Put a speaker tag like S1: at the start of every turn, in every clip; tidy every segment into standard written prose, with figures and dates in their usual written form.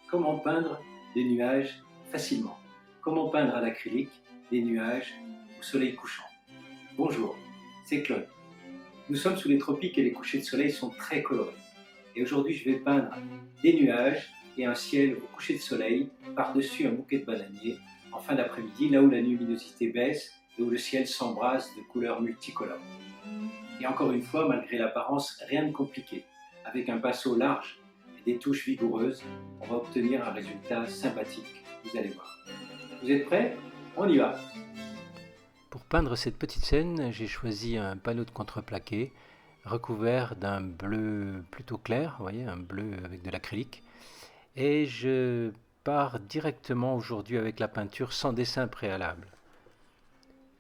S1: Comment peindre des nuages facilement? Comment peindre à l'acrylique des nuages au soleil couchant? Bonjour, c'est Claude. Nous sommes sous les tropiques et les couchers de soleil sont très colorés. Et aujourd'hui, je vais peindre des nuages et un ciel au coucher de soleil par-dessus un bouquet de bananiers en fin d'après-midi, là où la luminosité baisse et où le ciel s'embrase de couleurs multicolores. Et encore une fois, malgré l'apparence, rien de compliqué. Avec un pinceau large et des touches vigoureuses, on va obtenir un résultat sympathique. Vous allez voir. Vous êtes prêts? On y va.
S2: Pour peindre cette petite scène, j'ai choisi un panneau de contreplaqué recouvert d'un bleu plutôt clair, vous voyez, un bleu avec de l'acrylique. Et je pars directement aujourd'hui avec la peinture sans dessin préalable.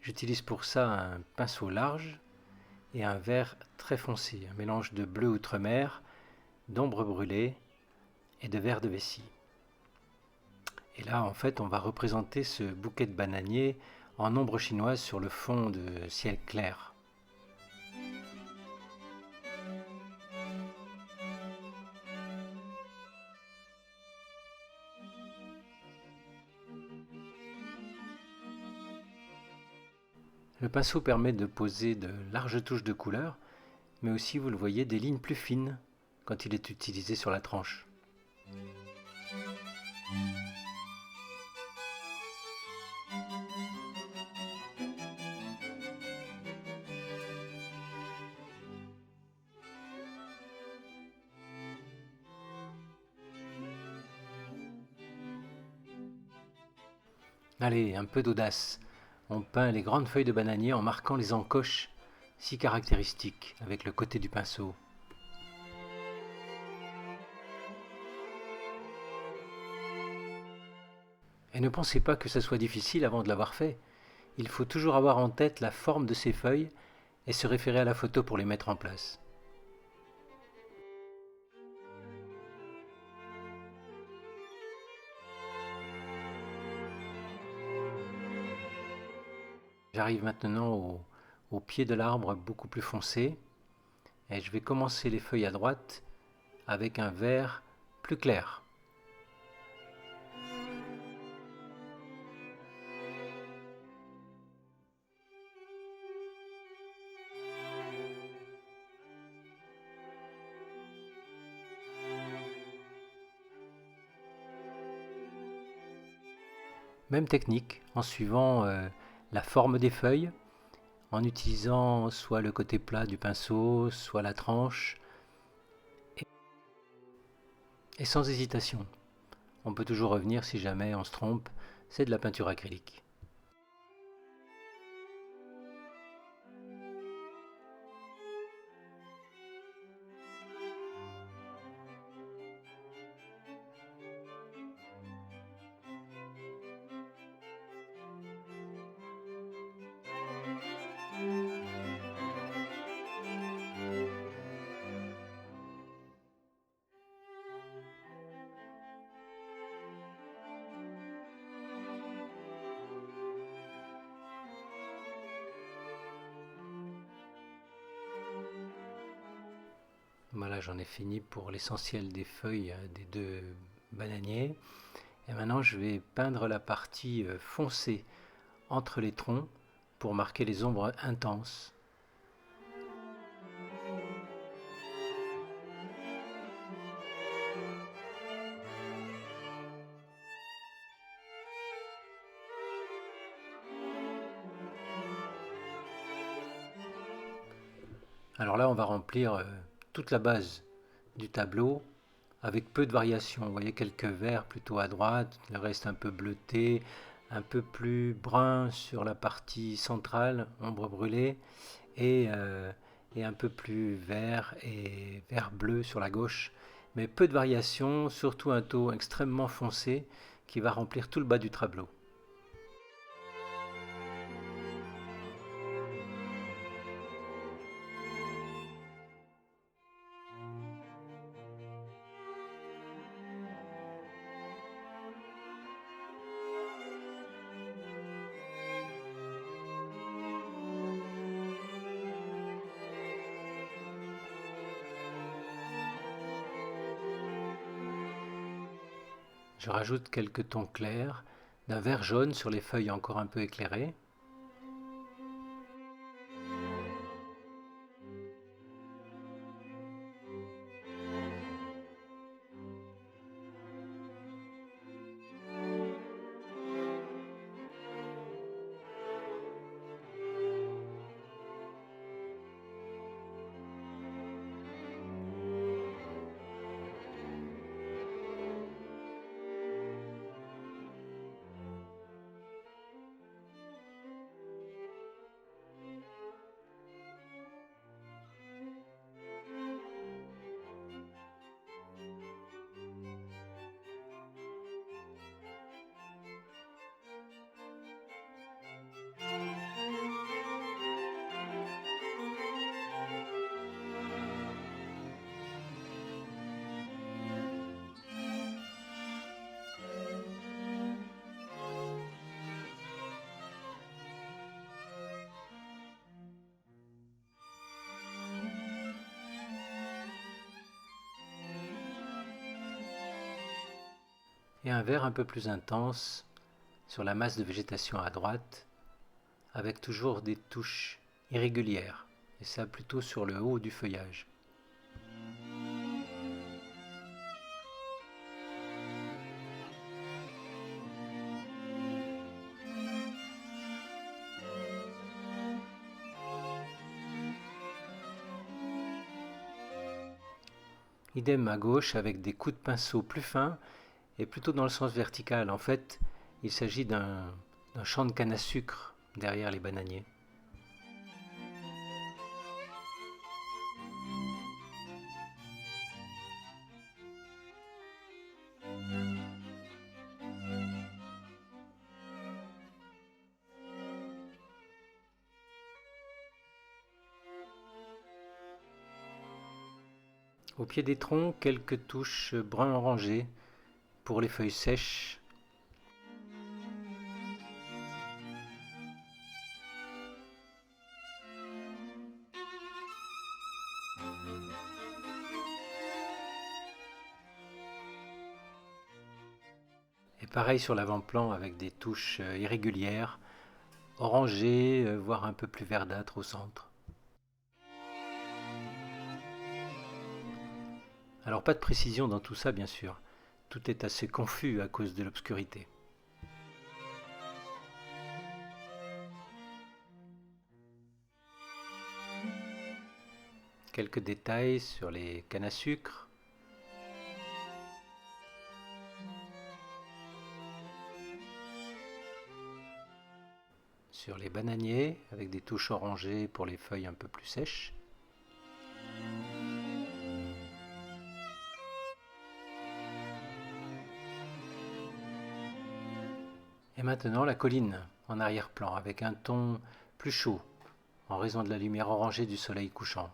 S2: J'utilise pour ça un pinceau large et un vert très foncé, un mélange de bleu outre-mer, d'ombre brûlée et de vert de vessie. Et là, en fait, on va représenter ce bouquet de bananiers en ombre chinoise sur le fond de ciel clair. Le pinceau permet de poser de larges touches de couleur, mais aussi, vous le voyez, des lignes plus fines quand il est utilisé sur la tranche. Allez, un peu d'audace. On peint les grandes feuilles de bananier en marquant les encoches si caractéristiques avec le côté du pinceau. Et ne pensez pas que ça soit difficile avant de l'avoir fait. Il faut toujours avoir en tête la forme de ces feuilles et se référer à la photo pour les mettre en place. J'arrive maintenant au pied de l'arbre beaucoup plus foncé et je vais commencer les feuilles à droite avec un vert plus clair. Même technique en suivant la forme des feuilles, en utilisant soit le côté plat du pinceau, soit la tranche, et sans hésitation. On peut toujours revenir si jamais on se trompe, c'est de la peinture acrylique. Voilà, j'en ai fini pour l'essentiel des feuilles des deux bananiers. Et maintenant, je vais peindre la partie foncée entre les troncs pour marquer les ombres intenses. Alors là, on va remplir toute la base du tableau avec peu de variations. Vous voyez quelques verts plutôt à droite, le reste un peu bleuté, un peu plus brun sur la partie centrale, ombre brûlée, et, euh, et un peu plus vert et vert bleu sur la gauche. Mais peu de variations, surtout un taux extrêmement foncé qui va remplir tout le bas du tableau. Je rajoute quelques tons clairs, d'un vert jaune sur les feuilles encore un peu éclairées. Et un vert un peu plus intense sur la masse de végétation à droite, avec toujours des touches irrégulières, et ça plutôt sur le haut du feuillage. Idem à gauche avec des coups de pinceau plus fins et plutôt dans le sens vertical. En fait, il s'agit d'un champ de canne à sucre derrière les bananiers. Au pied des troncs, quelques touches brun orangé pour les feuilles sèches. Et pareil sur l'avant-plan avec des touches irrégulières, orangées, voire un peu plus verdâtres au centre. Alors pas de précision dans tout ça bien sûr, tout est assez confus à cause de l'obscurité. Quelques détails sur les cannes à sucre. Sur les bananiers avec des touches orangées pour les feuilles un peu plus sèches. Et maintenant la colline en arrière-plan avec un ton plus chaud en raison de la lumière orangée du soleil couchant.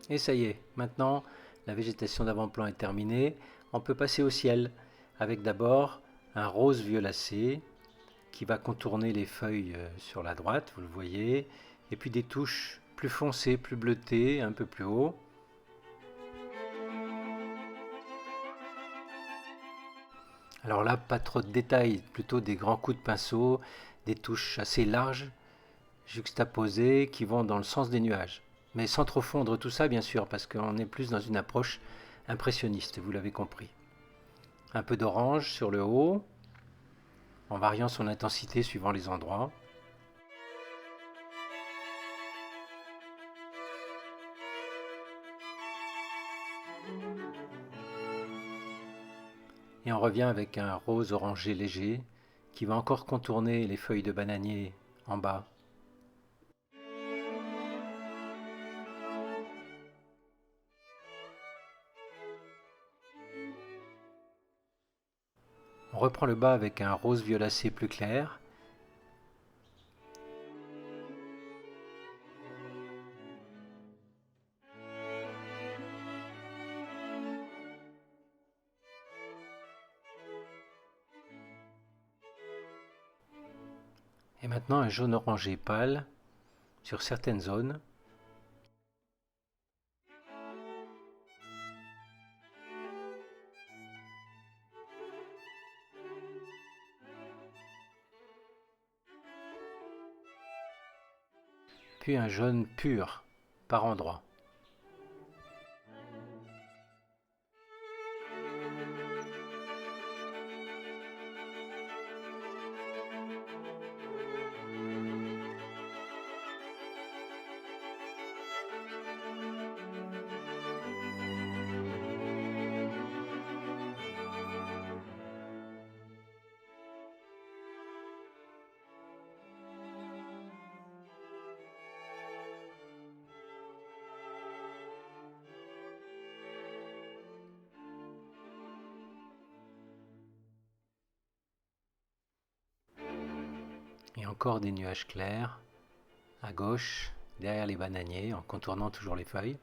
S2: Et ça y est, maintenant la végétation d'avant-plan est terminée. On peut passer au ciel avec d'abord un rose violacé qui va contourner les feuilles sur la droite, vous le voyez, et puis des touches plus foncées, plus bleutées, un peu plus haut. Alors là, pas trop de détails, plutôt des grands coups de pinceau, des touches assez larges, juxtaposées, qui vont dans le sens des nuages. Mais sans trop fondre tout ça, bien sûr, parce qu'on est plus dans une approche impressionniste, vous l'avez compris. Un peu d'orange sur le haut, en variant son intensité suivant les endroits. Et on revient avec un rose orangé léger qui va encore contourner les feuilles de bananier en bas. On reprend le bas avec un rose violacé plus clair. Et maintenant un jaune orangé pâle sur certaines zones. Puis un jaune pur par endroits. Et encore des nuages clairs à gauche, derrière les bananiers, en contournant toujours les feuilles.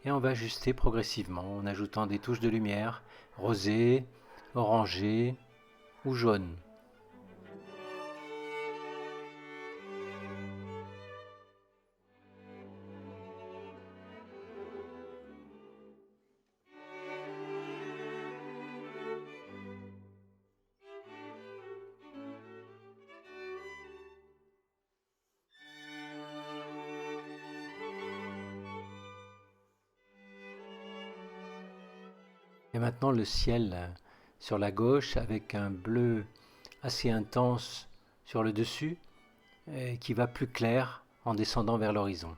S2: Et on va ajuster progressivement en ajoutant des touches de lumière, rosé, orangé ou jaune. Et maintenant le ciel sur la gauche avec un bleu assez intense sur le dessus et qui va plus clair en descendant vers l'horizon.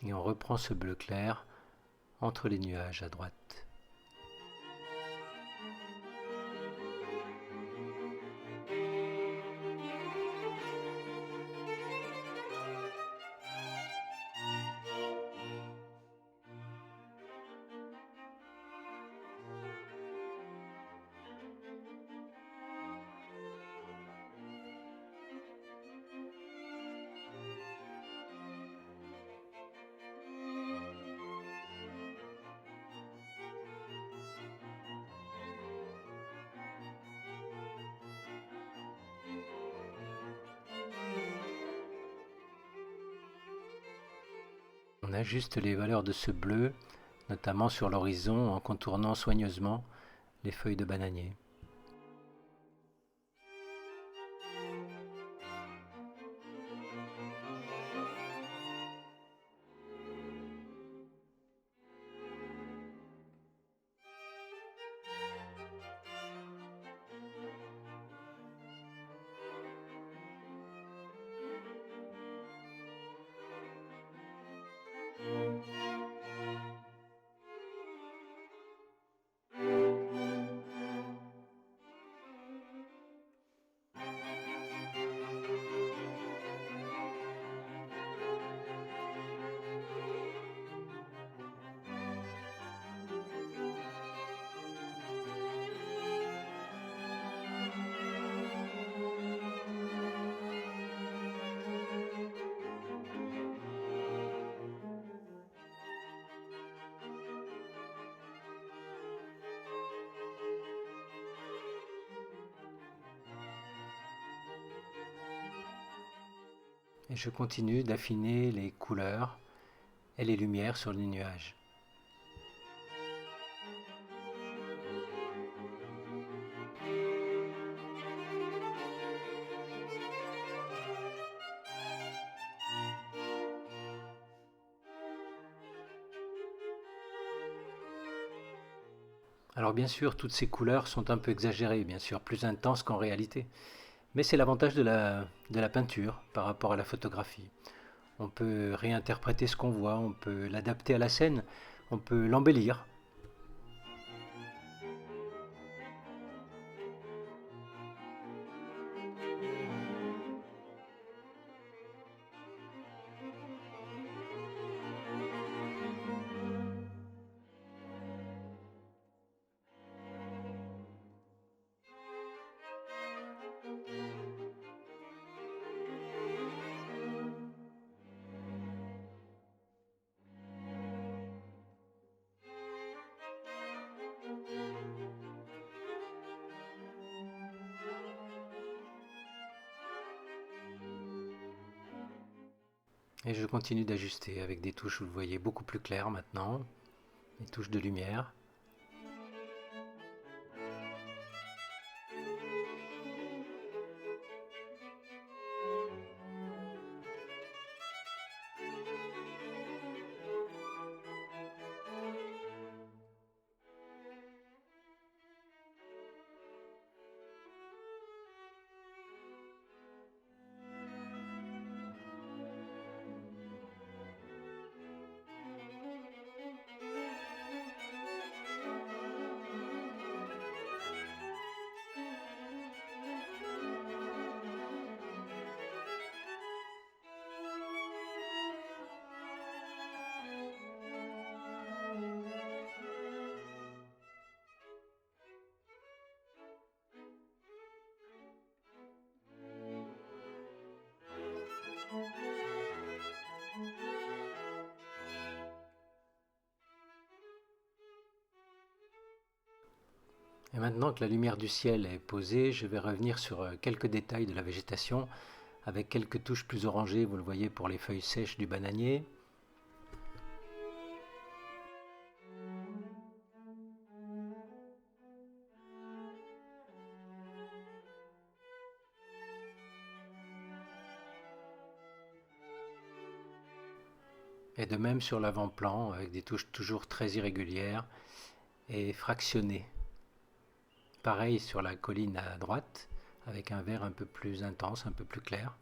S2: Et on reprend ce bleu clair entre les nuages à droite. On ajuste les valeurs de ce bleu, notamment sur l'horizon en contournant soigneusement les feuilles de bananier. Et je continue d'affiner les couleurs et les lumières sur les nuages. Alors bien sûr, toutes ces couleurs sont un peu exagérées, bien sûr, plus intenses qu'en réalité. Mais c'est l'avantage de la peinture par rapport à la photographie. On peut réinterpréter ce qu'on voit, on peut l'adapter à la scène, on peut l'embellir. Et je continue d'ajuster avec des touches, vous le voyez, beaucoup plus claires maintenant, des touches de lumière. Et maintenant que la lumière du ciel est posée, je vais revenir sur quelques détails de la végétation avec quelques touches plus orangées, vous le voyez, pour les feuilles sèches du bananier. Et de même sur l'avant-plan avec des touches toujours très irrégulières et fractionnées. Pareil sur la colline à droite avec un vert un peu plus intense, un peu plus clair.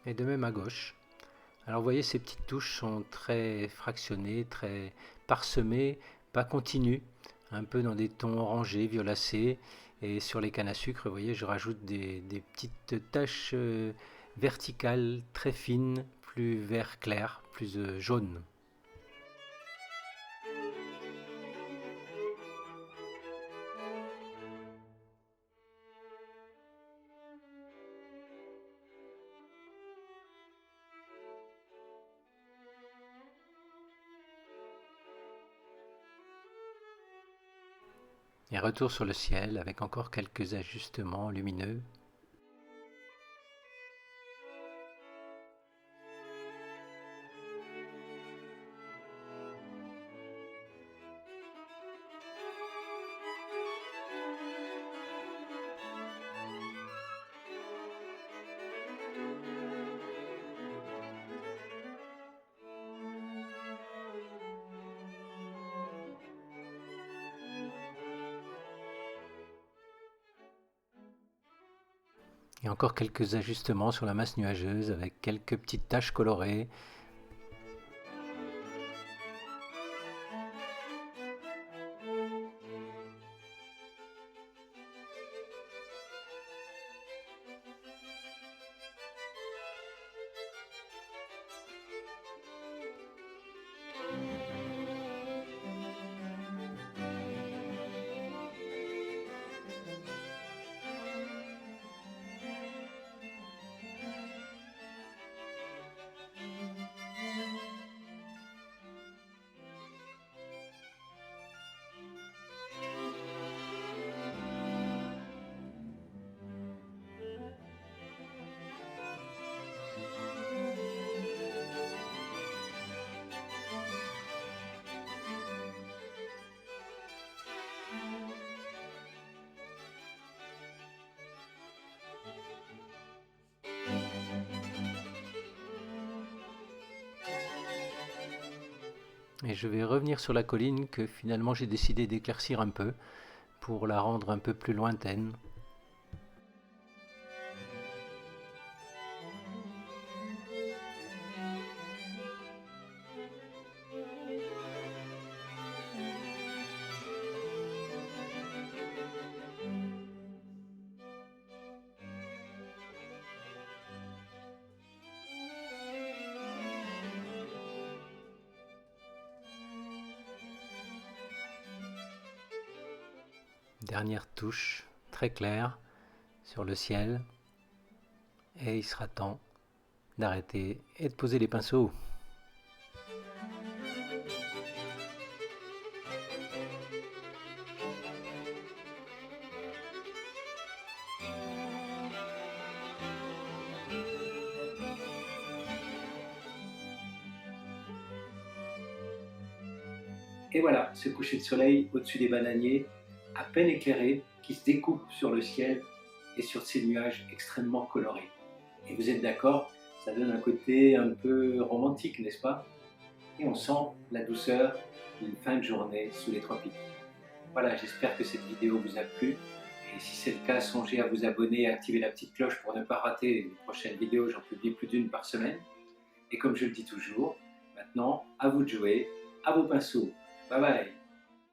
S2: Et de même à gauche. Alors vous voyez, ces petites touches sont très fractionnées, très parsemées, pas continues, un peu dans des tons orangés, violacés. Et sur les cannes à sucre, vous voyez, je rajoute des petites taches verticales, très fines, plus vert clair, plus jaune. Et retour sur le ciel avec encore quelques ajustements lumineux. Et encore quelques ajustements sur la masse nuageuse avec quelques petites taches colorées. Et je vais revenir sur la colline que finalement j'ai décidé d'éclaircir un peu pour la rendre un peu plus lointaine. Dernière touche très claire sur le ciel et il sera temps d'arrêter et de poser les pinceaux.
S1: Et voilà, ce coucher de soleil au-dessus des bananiers, à peine éclairé, qui se découpe sur le ciel et sur ces nuages extrêmement colorés. Et vous êtes d'accord, ça donne un côté un peu romantique, n'est-ce pas? Et on sent la douceur d'une fin de journée sous les tropiques. Voilà, j'espère que cette vidéo vous a plu. Et si c'est le cas, songez à vous abonner et à activer la petite cloche pour ne pas rater les prochaines vidéos. J'en publie plus d'une par semaine. Et comme je le dis toujours, maintenant, à vous de jouer, à vos pinceaux. Bye bye.